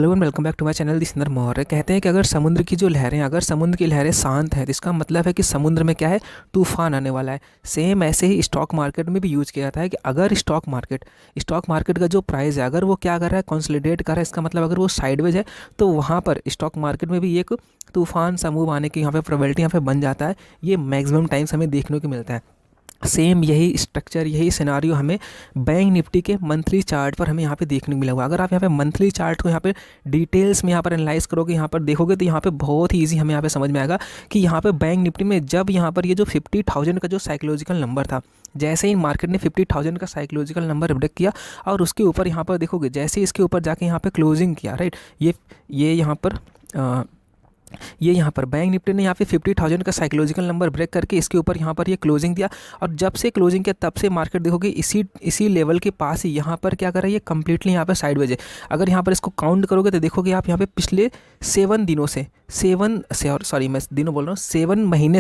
Hello and welcome back to my channel this Maurya. कहते हैं कि अगर समुद्र की जो लहरें अगर समुद्र की लहरें शांत हैं तो इसका मतलब है कि समुद्र में क्या है, तूफान आने वाला है। सेम ऐसे ही स्टॉक मार्केट में भी यूज किया जाता है कि अगर स्टॉक मार्केट का जो प्राइस है अगर वो क्या कर रहा है, कंसोलिडेट कर रहा है, इसका मतलब अगर वो साइडवेज है तो वहाँ पर स्टॉक मार्केट में भी एक तूफान सा मूव आने की यहाँ पे प्रोबेबिलिटी यहाँ पे बन जाता है। ये मैक्सिमम टाइम्स हमें देखने को मिलता है। सेम यही स्ट्रक्चर यही सिनारियो हमें बैंक निफ्टी के मंथली चार्ट पर हमें यहाँ पे देखने को मिला हुआ। अगर आप यहाँ पे मंथली चार्ट को यहाँ पे डिटेल्स में यहाँ पर एनालाइज करोगे, यहाँ पर देखोगे तो यहाँ पे बहुत ही ईजी हमें यहाँ पे समझ में आएगा कि यहाँ पे बैंक निफ्टी में जब यहाँ पर ये जो 50,000 का जो साइकोलॉजिकल नंबर था, जैसे ही मार्केट ने 50,000 का साइकोलॉजिकल नंबर ब्रेक किया और उसके ऊपर यहाँ पर देखोगे जैसे ही इसके ऊपर जाके यहाँ पे क्लोजिंग किया, राइट, ये यहाँ पर बैंक निफ्टी ने यहाँ पे 50,000 का साइकोलॉजिकल नंबर ब्रेक करके इसके ऊपर यहाँ पर ये क्लोजिंग दिया। और जब से क्लोजिंग किया तब से मार्केट देखोगे इसी लेवल के पास ही यहाँ पर क्या कर रहा है, ये कंप्लीटली यहाँ पर साइडवेज है। अगर यहाँ पर इसको काउंट करोगे तो देखोगे आप यहाँ पे पिछले 7 महीने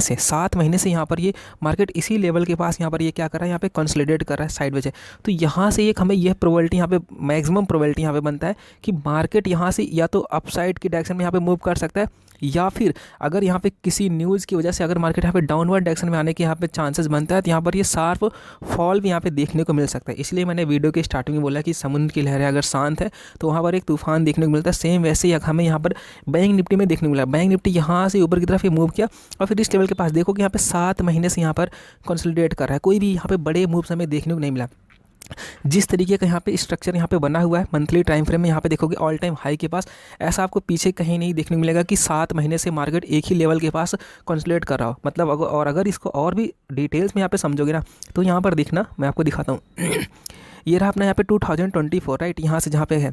से 7 महीने से यहाँ पर ये मार्केट इसी लेवल के पास यहाँ पर ये क्या कर रहा है, यहाँ पे कंसोलिडेट कर रहा है, साइडवेज है। तो यहाँ से एक हमें यह प्रोबेबिलिटी यहाँ पे मैक्सिमम प्रोबेबिलिटी यहाँ पे बनता है कि मार्केट यहाँ से या तो अपसाइड की डायरेक्शन में यहाँ पे मूव कर सकता है, या फिर अगर यहाँ पे किसी न्यूज़ की वजह से अगर मार्केट यहाँ पे डाउनवर्ड डायरेक्शन में आने के यहाँ पे चांसेस बनता है तो यहाँ पर ये शार्प फॉल भी यहाँ पे देखने को मिल सकता है। इसलिए मैंने वीडियो के स्टार्टिंग में बोला कि समुद्र की लहरें अगर शांत है तो वहाँ पर एक तूफान देखने को मिलता है। सेम वैसे ही हमें यहाँ पर बैंक निफ्टी में देखने को मिला। बैंक निफ्टी यहाँ से ऊपर की तरफ ये मूव किया और फिर इस लेवल के पास देखो कि यहाँ पे 7 महीने से यहाँ पर कंसोलिडेट कर रहा है। कोई भी यहाँ पे बड़े मूव्स हमें देखने को नहीं मिला। जिस तरीके का यहाँ पे स्ट्रक्चर यहाँ पे बना हुआ है मंथली टाइम फ्रेम में, यहाँ पे देखोगे ऑल टाइम हाई के पास ऐसा आपको पीछे कहीं नहीं देखने को मिलेगा कि 7 महीने से मार्केट एक ही लेवल के पास कंसोलिडेट कर रहा हो। मतलब और अगर इसको और भी डिटेल्स में यहाँ पे समझोगे ना तो यहाँ पर देखना, मैं आपको दिखाता हूँ। ये रहा अपना यहाँ पे 2024, राइट, यहाँ से जहाँ पे है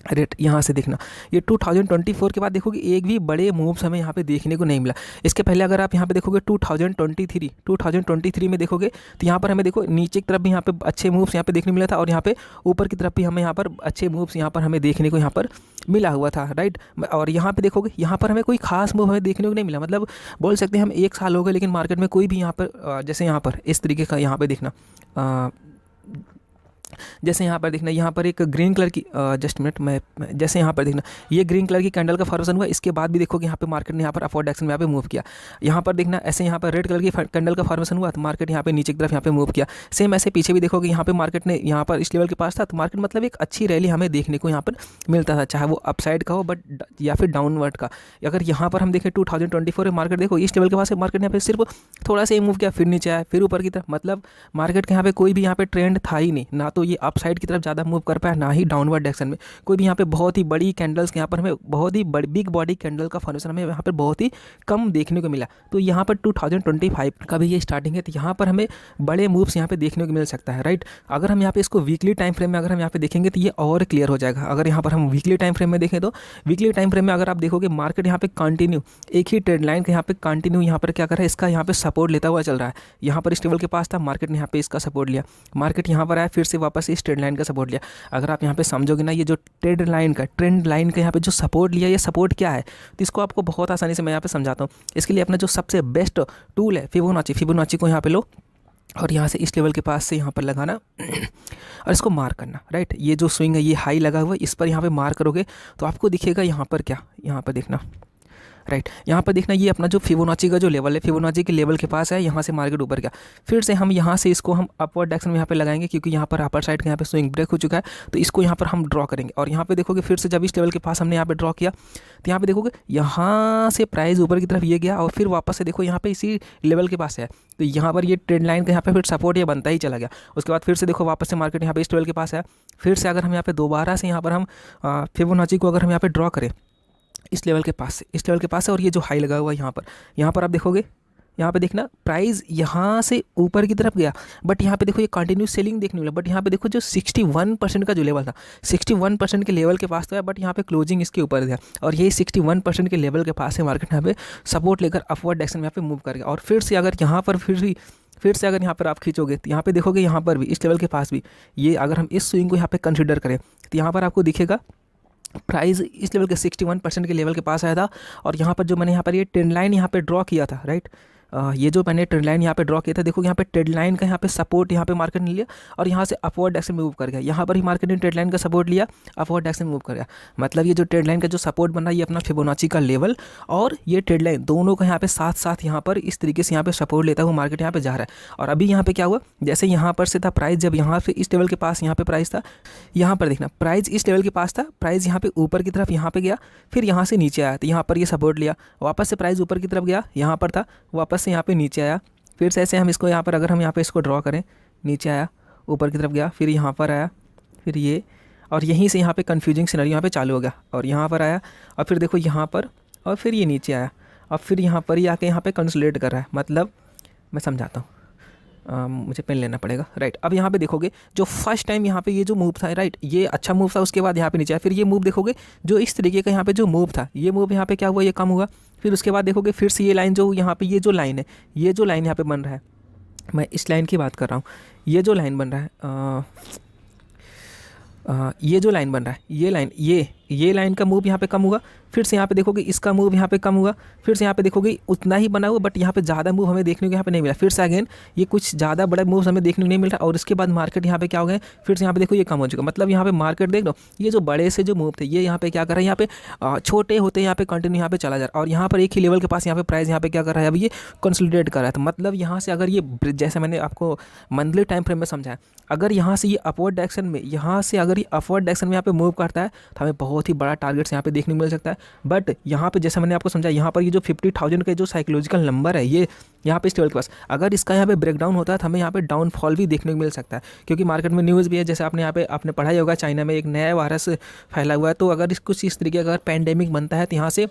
रेट, यहाँ से देखना ये 2024 के बाद देखोगे एक भी बड़े मूव्स हमें यहाँ पे देखने को नहीं मिला। इसके पहले अगर आप यहाँ पे देखोगे 2023 में देखोगे तो यहाँ पर हमें देखो नीचे की तरफ भी यहाँ पे अच्छे मूव्स यहाँ पे देखने को मिला था और यहाँ पे ऊपर की तरफ भी हमें यहाँ पर अच्छे मूव्स यहाँ पर हमें देखने को यहाँ पर मिला हुआ था, राइट। और यहाँ पे देखोगे यहाँ पर हमें कोई खास मूव हमें देखने को नहीं मिला। मतलब बोल सकते हैं हम 1 साल हो गए लेकिन मार्केट में कोई भी यहाँ पर जैसे यहाँ पर इस तरीके का यहाँ पे देखना, जैसे यहाँ पर देखना, यहाँ पर एक ग्रीन कलर की जस्ट मिनट मैं जैसे यहाँ पर देखना ये ग्रीन कलर की कैंडल का फॉर्मेशन हुआ। इसके बाद भी देखोगे यहाँ पे मार्केट ने यहाँ पर अपवर्ड डायरेक्शन में यहाँ पे मूव किया। यहाँ पर देखना ऐसे यहाँ पर रेड कलर की कैंडल का फॉर्मेशन हुआ तो मार्केट यहाँ पे नीचे की तरफ यहाँ पे मूव किया। सेम ऐसे पीछे भी देखोगे यहाँ पे मार्केट ने यहाँ पर इस लेवल के पास था तो मार्केट मतलब एक अच्छी रैली हमें देखने को यहाँ पर मिलता था, चाहे वो अपसाइड का हो बट या फिर डाउनवर्ड का। अगर यहाँ पर हम देखें 2024 में मार्केट देखो इस लेवल के पास मार्केट ने यहाँ पे सिर्फ थोड़ा सा ही मूव किया, फिर नीचे आया, फिर ऊपर की तरफ। मतलब मार्केट के यहाँ पे कोई भी यहाँ पे ट्रेंड था ही नहीं, ना तो ये अप साइड की तरफ ज़्यादा मूव कर पाया ना ही डाउनवर्ड डायरेक्शन में। कोई भी यहाँ पे बहुत ही बड़ी कैंडल्स यहाँ पर हमें बहुत ही बिग बॉडी कैंडल का फॉर्मेशन हमें यहाँ पर बहुत ही कम देखने को मिला। तो यहाँ पर 2025 का भी ये स्टार्टिंग है तो यहाँ पर हमें बड़े मूव्स यहाँ पे देखने को मिल सकता है, राइट। अगर हम यहाँ पे इसको वीकली टाइम फ्रेम में अगर हम यहाँ पे देखेंगे तो ये और क्लियर हो जाएगा। अगर यहाँ पर हम वीकली टाइम फ्रेम में देखें तो वीकली टाइम फ्रेम में अगर आप देखोगे मार्केट यहाँ पे कंटिन्यू एक ही ट्रेंड लाइन के यहाँ पे कंटिन्यू यहाँ पर क्या कर रहा है, इसका यहाँ पे सपोर्ट लेता हुआ चल रहा है। यहाँ पर इस लेवल के पास था, मार्केट ने यहाँ पे इसका सपोर्ट लिया, मार्केट यहाँ पर आया, फिर से वापस इस ट्रेंड लाइन का सपोर्ट लिया। अगर आप यहाँ पे समझोगे ना ये जो ट्रेंड लाइन का यहाँ पे जो सपोर्ट लिया, ये सपोर्ट क्या है तो इसको आपको बहुत आसानी से मैं यहाँ पे समझाता हूँ। इसके लिए अपना जो सबसे बेस्ट टूल है फिबोनाची को यहाँ पे लो और यहाँ से इस लेवल के पास से यहाँ पर लगाना और इसको मार्क करना, राइट। ये जो स्विंग है ये हाई लगा हुआ है, इस पर यहाँ पे मार्क करोगे तो आपको दिखेगा यहाँ पर क्या, यहाँ पर देखना, राइट। यहाँ पर देखना ये अपना जो फिबोनाची का जो लेवल है, फिबोनाची के लेवल के पास है, यहाँ से मार्केट ऊपर गया। फिर से हम यहाँ से इसको हम अपवर्ड डायरेक्शन में यहाँ पे लगाएंगे क्योंकि यहाँ पर अपर साइड का यहाँ पे स्विंग ब्रेक हो चुका है तो इसको यहाँ पर हम ड्रॉ करेंगे। और यहाँ पे देखोगे फिर से जब इस लेवल के पास हमने यहाँ पे ड्रॉ किया तो यहाँ पे देखोगे यहाँ से प्राइस ऊपर की तरफ ये गया और फिर वापस से देखो यहाँ पे इसी लेवल के पास है तो यहाँ पर ये ट्रेंड लाइन का यहाँ पे फिर सपोर्ट ये बनता ही चला गया। उसके बाद फिर से देखो वापस से मार्केट यहाँ पे इस लेवल के पास है। फिर से अगर हम यहाँ पे दोबारा से यहाँ पर हम फिबोनाची को अगर हम यहाँ पे ड्रॉ करें इस लेवल के पास है और ये जो हाई लगा हुआ है यहाँ पर आप देखोगे यहाँ पे देखना प्राइस यहाँ से ऊपर की तरफ गया बट यहाँ पे देखो ये कंटिन्यू सेलिंग देखने मिला। बट यहाँ पे देखो जो 61% का जो लेवल था 61% के लेवल के पास तो है बट यहाँ पे क्लोजिंग इसके ऊपर था और यही 61% के लेवल के पास है मार्केट यहाँ पे सपोर्ट लेकर अपवर्ड डायरेक्शन में यहाँ पे मूव कर गया। और फिर से अगर यहाँ पर फिर से अगर यहाँ पर आप खींचोगे तो यहाँ पे देखोगे यहाँ पर भी इस लेवल के पास भी ये अगर हम इस स्विंग को यहाँ पे कंसिडर करें तो यहाँ पर आपको दिखेगा प्राइस इस लेवल के 61% के लेवल के पास आया था। और यहाँ पर जो मैंने यहाँ पर ये ट्रेंड लाइन यहाँ पे ड्रॉ किया था, राइट, ये जो मैंने ट्रेंड लाइन यहाँ पे ड्रॉ किया था, देखो यहाँ पे ट्रेंड लाइन का यहाँ पे सपोर्ट यहाँ पे मार्केट ने लिया और यहाँ से अपवर्ड डायरेक्शन में मूव कर गया। यहाँ पर ही मार्केट ने ट्रेंड लाइन का सपोर्ट लिया, अपवर्ड डायरेक्शन में मूव कर गया। मतलब ये जो ट्रेंड लाइन का जो सपोर्ट बन रहा है ये अपना फिबोनाची का लेवल और ये ट्रेंड लाइन दोनों का यहाँ पे साथ साथ यहाँ पर इस तरीके से यहाँ पे सपोर्ट लेता हुआ मार्केट यहाँ पे जा रहा है। और अभी यहाँ पे क्या हुआ, जैसे यहाँ पर से था प्राइस, जब यहाँ पे इस लेवल के पास यहाँ पे प्राइस था, यहाँ पर देखना प्राइस इस लेवल के पास था, प्राइस यहाँ पे ऊपर की तरफ यहाँ पे गया, फिर यहाँ से नीचे आया, तो यहाँ पर ये सपोर्ट लिया, वापस से प्राइस ऊपर की तरफ गया, यहाँ पर था, वापस से यहाँ पे नीचे आया, फिर से ऐसे हम इसको यहाँ पर अगर हम यहाँ पे इसको ड्रॉ करें, नीचे आया, ऊपर की तरफ गया, फिर यहाँ पर आया, फिर ये, और यहीं से यहाँ पे कन्फ्यूजिंग सिनेरियो यहाँ पे चालू हो गया और यहाँ पर आया और फिर देखो यहाँ पर और फिर ये नीचे आया और फिर यहाँ पर ही आके यहाँ पे कंसोलिडेट कर रहा है। मतलब मैं समझाता हूँ, मुझे पेन लेना पड़ेगा, राइट। अब यहाँ पे देखोगे जो फर्स्ट टाइम यहाँ पे ये जो मूव था, राइट, ये अच्छा मूव था, उसके बाद यहाँ पे नीचे आया, फिर ये मूव देखोगे जो इस तरीके का यहाँ पे जो मूव था, ये मूव यहाँ पे क्या हुआ, ये कम हुआ, फिर उसके बाद देखोगे फिर से ये लाइन जो यहाँ पे ये जो लाइन है, ये जो लाइन यहाँ पे बन रहा है, मैं इस लाइन की बात कर रहा हूँ, ये जो लाइन बन रहा है, ये जो लाइन बन रहा है, ये लाइन का मूव यहाँ पे कम हुआ, फिर से यहाँ पे देखोगे इसका मूव यहाँ पे कम हुआ, फिर से यहाँ पे देखोगे उतना ही बना हुआ, बट यहाँ पे ज़्यादा मूव हमें देखने को यहाँ पे नहीं मिला, फिर से अगेन ये कुछ ज़्यादा बड़ा मूव हमें देखने को नहीं मिल रहा और उसके बाद मार्केट यहाँ पे क्या हो गया, फिर से यहाँ पे देखो ये कम हो चुका। मतलब यहाँ पे मार्केट देख लो, ये जो बड़े से जो मूव थे ये यहाँ पे क्या कर रहा है, यहाँ पे छोटे होते यहाँ पे कंटिन्यू यहाँ पे चला जा रहा है और यहाँ पर एक ही लेवल के पास यहाँ पे प्राइस यहाँ पे क्या कर रहा है, अभी ये कंसोलिडेट कर रहा है। तो मतलब यहाँ से अगर ये जैसे मैंने आपको मंथली टाइम फ्रेम में समझाया, अगर यहाँ से ये अपवर्ड डायरेक्शन में, यहाँ से अगर ये अपवर्ड डायरेक्शन में यहाँ पे मूव करता है तो हमें बहुत ही बड़ा टारगेट्स यहाँ पे देखने को मिल सकता है। बट यहाँ पे जैसे मैंने आपको समझाया, यहाँ पर ये जो 50,000 का जो साइकोलॉजिकल नंबर है, ये यहाँ पे इस लेवल के पास अगर इसका यहाँ पे ब्रेकडाउन होता है तो हमें यहाँ पे डाउनफॉल भी देखने को मिल सकता है, क्योंकि मार्केट में न्यूज़ भी है, जैसे आपने यहाँ पे आपने पढ़ा ही होगा, चाइना में एक नया वायरस फैला हुआ है, तो अगर कुछ इस तरीके का अगर पैंडेमिक बनता है तो यहाँ से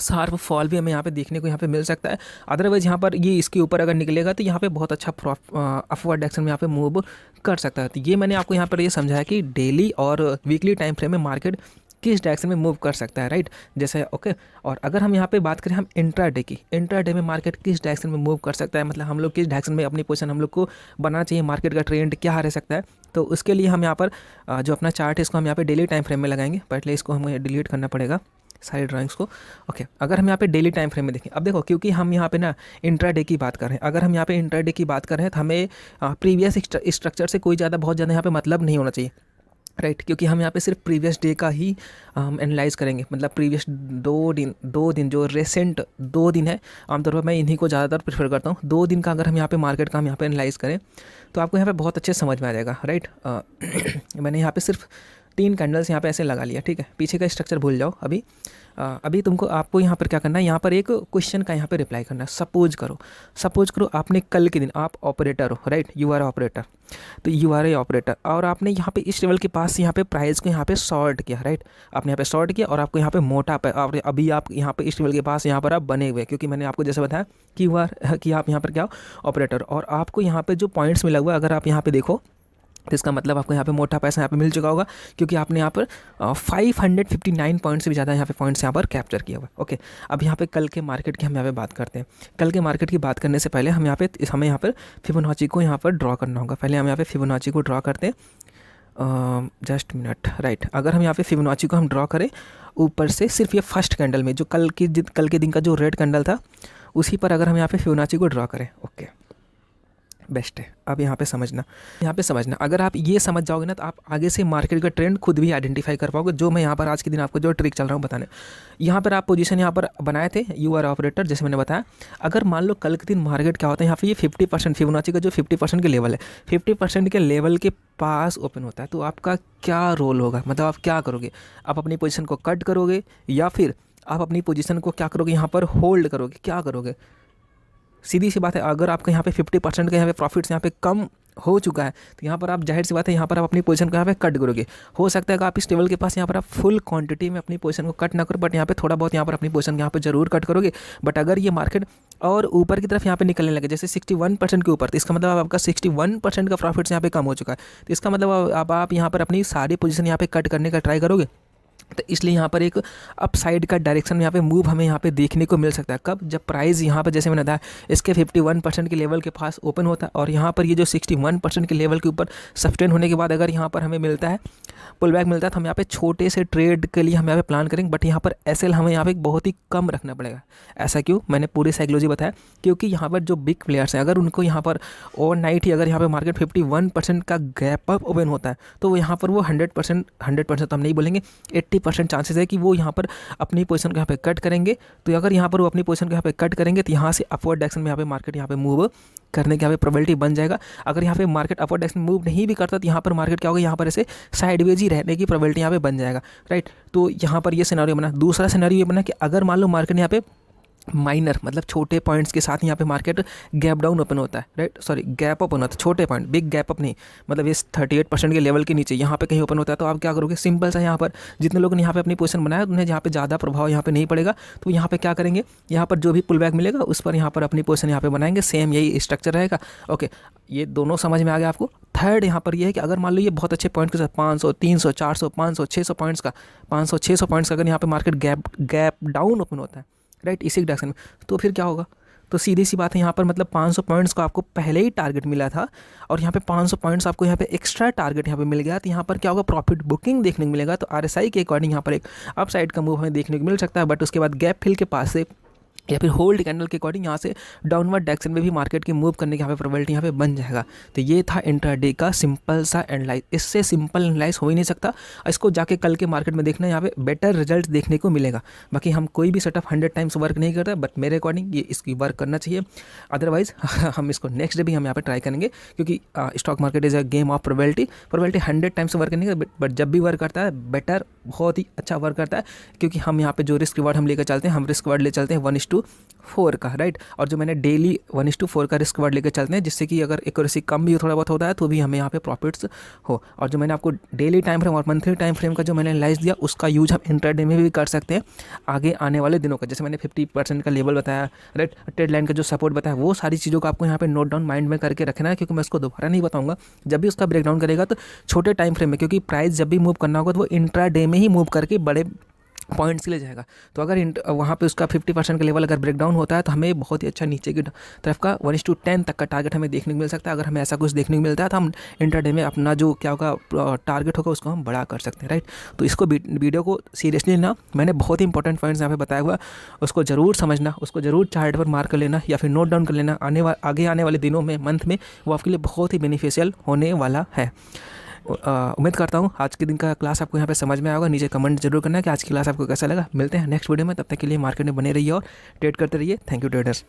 शार्प फॉल भी हमें यहाँ पे देखने को यहाँ पे मिल सकता है। अदरवाइज यहाँ पर ये इसके ऊपर अगर निकलेगा तो यहाँ पे बहुत अच्छा अपवर्ड डायरेक्शन में यहाँ पे मूव कर सकता है। तो ये मैंने आपको यहाँ पर ये समझाया कि डेली और वीकली टाइम फ्रेम में मार्केट किस डायरेक्शन में मूव कर सकता है, राइट, जैसे ओके। और अगर हम यहाँ पे बात करें हम इंट्राडे की, इंट्राडे में मार्केट किस डायरेक्शन में मूव कर सकता है, मतलब हम लोग किस डायरेक्शन में अपनी पोजीशन हम लोग को बनाना चाहिए, मार्केट का ट्रेंड क्या रह सकता है, तो उसके लिए हम यहाँ पर जो अपना चार्ट है इसको हम यहाँ पे डेली टाइम फ्रेम में लगाएंगे। पहले इसको हमें डिलीट करना पड़ेगा सारी ड्राइंग्स को, ओके। अगर हम यहाँ पे डेली टाइम फ्रेम में देखें, अब देखो क्योंकि हम यहाँ पे ना इंट्राडे की बात कर रहे हैं, अगर हम यहाँ पे इंट्राडे की बात कर रहे हैं तो हमें प्रीवियस स्ट्रक्चर से कोई ज़्यादा बहुत ज़्यादा यहाँ पे मतलब नहीं होना चाहिए, राइट, क्योंकि हम यहाँ पे सिर्फ प्रीवियस डे का ही एनालाइज करेंगे। मतलब प्रीवियस दो दिन जो रिसेंट 2 दिन है, आमतौर पर मैं इन्हीं को ज़्यादातर प्रेफर करता हूँ। 2 दिन का अगर हम यहाँ पे मार्केट का हम यहाँ पे एनालाइज करें तो आपको यहाँ पे बहुत अच्छे समझ में आ जाएगा, राइट। मैंने यहाँ पे सिर्फ 3 कैंडल्स यहाँ पे ऐसे लगा लिया, ठीक है, पीछे का स्ट्रक्चर भूल जाओ। अभी आपको यहाँ पर क्या करना है, यहाँ पर एक क्वेश्चन का यहाँ पे रिप्लाई करना है। सपोज करो आपने कल के दिन, आप ऑपरेटर हो, राइट, यू आर ऑपरेटर, तो यू आर ए ऑपरेटर, और आपने यहाँ पे इस लेवल के पास यहाँ पे प्राइस को यहाँ पे शॉर्ट किया, राइट, आपने यहाँ पे शॉर्ट किया और आपको यहाँ पे मोटा अभी आप यहाँ पे इस लेवल के पास यहाँ पर आप बने हुए, क्योंकि मैंने आपको जैसे बताया कि आप यहाँ पर क्या हो, ऑपरेटर, और आपको यहाँ पे जो पॉइंट्स मिला हुआ है अगर आप यहाँ पे देखो तो इसका मतलब आपको यहाँ पे मोटा पैसा यहाँ पे मिल चुका होगा, क्योंकि आपने यहाँ पर 559 पॉइंट से भी ज़्यादा यहाँ पे पॉइंट्स यहाँ पर कैप्चर किया हुआ है, ओके। अब यहाँ पे कल के मार्केट की हम यहाँ पे बात करते हैं। कल के मार्केट की बात करने से पहले हमें यहाँ पर फिबोनाची को यहाँ पर ड्रॉ करना होगा। पहले हम यहाँ पे फिबोनाची को ड्रॉ करते हैं, जस्ट मिनट, राइट। अगर हम यहाँ पे फिबोनाची को हम ड्रॉ करें ऊपर से, सिर्फ ये फर्स्ट कैंडल में जो कल के दिन का जो रेड कैंडल था उसी पर अगर हम यहाँ पे फिबोनाची को ड्रॉ करें, ओके, बेस्ट है। अब यहाँ पे समझना अगर आप ये समझ जाओगे ना तो आप आगे से मार्केट का ट्रेंड खुद भी आइडेंटिफाई कर पाओगे। जो मैं यहाँ पर आज के दिन आपको जो ट्रिक चल रहा हूँ बताने, यहाँ पर आप पोजीशन यहाँ पर बनाए थे, यू आर ऑपरेटर, जैसे मैंने बताया। अगर मान लो कल के दिन मार्केट क्या होता है, यहाँ पे ये 50% फिबोनाची का जो 50% के लेवल है, 50% के लेवल के पास ओपन होता है, तो आपका क्या रोल होगा, मतलब आप क्या करोगे, आप अपनी पोजीशन को कट करोगे या फिर आप अपनी पोजीशन को क्या करोगे, यहाँ पर होल्ड करोगे, क्या करोगे। सीधी सी बात है, अगर आपका यहाँ पे 50% का यहाँ पे प्रॉफिट्स यहाँ पे कम हो चुका है तो यहाँ पर आप जाहिर सी बात है यहाँ पर आप अपनी पोजीशन को यहाँ पे कट करोगे। हो सकता है कि आप इस लेवल के पास यहाँ पर आप फुल क्वांटिटी में अपनी पोजीशन को कट ना करो, बट यहाँ पे थोड़ा बहुत यहाँ पर अपनी पोजीशन यहाँ पे जरूर कट करोगे। बट अगर ये मार्केट और ऊपर की तरफ यहाँ पे निकलने लगे जैसे 61% के ऊपर, तो इसका मतलब आपका 61% का प्रॉफिट्स यहाँ पे कम हो चुका है। तो इसका मतलब अब आप यहाँ पर अपनी सारी पोजीशन यहाँ पे कट करने का ट्राई करोगे। तो इसलिए यहाँ पर एक अपसाइड का डायरेक्शन में यहाँ पे मूव हमें यहाँ पे देखने को मिल सकता है। कब, जब प्राइस यहाँ पर जैसे मैंने बताया इसके 51% के लेवल के पास ओपन होता है और यहाँ पर ये जो 61% के लेवल के ऊपर सस्टेन होने के बाद अगर यहाँ पर हमें मिलता है पुल बैक मिलता है तो हम यहाँ पे छोटे से ट्रेड के लिए हम यहाँ पे प्लान करेंगे, बट यहाँ पर एसएल हमें यहाँ पे बहुत ही कम रखना पड़ेगा। ऐसा क्यों, मैंने पूरी साइकोलॉजी बताया, क्योंकि यहाँ पर जो बिग प्लेयर्स हैं अगर उनको यहाँ पर ओवरनाइट ही अगर यहाँ पे मार्केट 51% का गैप अप ओपन होता है तो वो यहाँ पर वो 100% तो हम नहीं बोलेंगे, 80% चांसेस है कि वो यहाँ पर अपनी पोजीशन को यहाँ पे कट करेंगे। तो अगर यहाँ पर वो अपनी पोजीशन को यहाँ पे कट करेंगे तो यहाँ से अपवर्ड डायरेक्शन में यहाँ पे मार्केट यहाँ पे मूव करने की यहाँ पे प्रोबेबिलिटी बन जाएगा। अगर यहाँ पे मार्केट अपवर्ड डायरेक्शन मूव नहीं भी करता तो यहाँ पर मार्केट क्या होगा, यहाँ पर ऐसे साइडवेज ही रहने की प्रोबेबिलिटी यहाँ पे बन जाएगा, राइट। तो यहाँ पर ये सिनेरियो बना। दूसरा सिनेरियो ये बना कि अगर मान लो मार्केट यहाँ पे माइनर मतलब छोटे पॉइंट्स के साथ यहाँ पे मार्केट गैप डाउन ओपन होता है, राइट, सॉरी गैप ओपन होता है, छोटे पॉइंट, बिग गैप अप नहीं, मतलब इस 38% के लेवल के नीचे यहाँ पे कहीं ओपन होता है, तो आप क्या करोगे, सिंपल सा यहाँ पर जितने लोगों ने यहाँ पे अपनी पोजीशन बनाया उन्हें यहाँ पे ज़्यादा प्रभाव यहाँ पे नहीं पड़ेगा। तो यहाँ पे क्या करेंगे, यहाँ पर जो भी पुल बैक मिलेगा उस पर यहाँ पर अपनी पोजीशन यहाँ पे बनाएंगे, सेम यही स्ट्रक्चर रहेगा। ओके, ये दोनों समझ में आ गया आपको। थर्ड यहाँ पर ये है कि अगर मान लो ये बहुत अच्छे पॉइंट के साथ 500, 300, 400, 500, 600 पॉइंट्स का 500, 600 पॉइंट्स का अगर यहाँ पे मार्केट गैप डाउन ओपन होता है, राइट, इसी डायरेक्शन में, तो फिर क्या होगा, तो सीधी सी बात है यहाँ पर मतलब 500 पॉइंट्स का आपको पहले ही टारगेट मिला था और यहाँ पे 500 पॉइंट्स आपको यहाँ पे एक्स्ट्रा टारगेट यहाँ पे मिल गया, तो यहाँ पर क्या होगा, प्रॉफिट बुकिंग देखने को मिलेगा। तो आरएसआई के अकॉर्डिंग यहाँ पर एक अप साइड का मूव हमें देखने को मिल सकता है, बट उसके बाद गैप फिल के पास से या फिर होल्ड कैंडल के अकॉर्डिंग यहाँ से डाउनवर्ड डायरेक्शन में भी मार्केट की मूव करने की यहाँ पे प्रोबेबिलिटी यहाँ पे बन जाएगा। तो ये था इंट्राडे का सिंपल सा एनालाइज, इससे सिंपल एनालाइज हो ही नहीं सकता। इसको जाके कल के मार्केट में देखना, यहाँ पे बेटर रिजल्ट देखने को मिलेगा। बाकी हम कोई भी सेटअप 100 टाइम्स वर्क नहीं करता, बट मेरे अकॉर्डिंग ये इसकी वर्क करना चाहिए। अदरवाइज हम इसको नेक्स्ट डे भी हम यहाँ पे ट्राई करेंगे, क्योंकि stock market is a game of probability 100 times work करने का, बट जब भी वर्क करता है बेटर, बहुत ही अच्छा वर्क करता है, क्योंकि हम यहाँ पे जो रिस्क रिवार्ड हम लेकर चलते हैं, हम रिस्क रिवार्ड ले चलते हैं 1:4 का, राइट। और जो मैंने डेली 1:4 का रिस्क रिवार्ड लेकर चलते हैं, जिससे कि अगर एक्यूरेसी कम भी थोड़ा बहुत होता है तो भी हमें यहाँ पे प्रॉफिट्स हो। और जो मैंने आपको डेली टाइम फ्रेम और मंथली टाइम फ्रेम का जो मैंने एनालाइज दिया, उसका यूज हम इंट्राडे में भी कर सकते हैं आगे आने वाले दिनों का। जैसे मैंने 50% का लेवल बताया, राइट, ट्रेड लाइन का जो सपोर्ट बताया, वो सारी चीज़ों को आपको यहाँ पे नोट डाउन माइंड में करके रखना है, क्योंकि मैं उसको दोबारा नहीं बताऊंगा। जब भी उसका ब्रेकडाउन करेगा तो छोटे टाइम फ्रेम में, क्योंकि प्राइस जब भी मूव करना होगा तो वो इंट्राडे में ही मूव करके बड़े पॉइंट्स के लिए जाएगा। तो अगर वहाँ पे उसका 50% का लेवल अगर ब्रेकडाउन होता है तो हमें बहुत ही अच्छा नीचे की तरफ का 1:10 तक का टारगेट हमें देखने को मिल सकता है। अगर हमें ऐसा कुछ देखने को मिलता है तो हम इंट्राडे में अपना जो क्या होगा टारगेट होगा उसको हम बड़ा कर सकते हैं, राइट। तो इसको वीडियो को सीरियसली लेना, मैंने बहुत ही इंपॉर्टेंट पॉइंट्स यहाँ पे बताया हुआ, उसको ज़रूर समझना, उसको ज़रूर चार्ट पर मार्क कर लेना या फिर नोट डाउन कर लेना। आगे आने वाले दिनों में, मंथ में, वो आपके लिए बहुत ही बेनिफिशियल होने वाला है। उम्मीद करता हूँ आज के दिन का क्लास आपको यहाँ पे समझ में आएगा। नीचे कमेंट जरूर करना कि आज की क्लास आपको कैसा लगा। मिलते हैं नेक्स्ट वीडियो में, तब तक के लिए मार्केट में बने रहिए और ट्रेड करते रहिए। Thank you traders.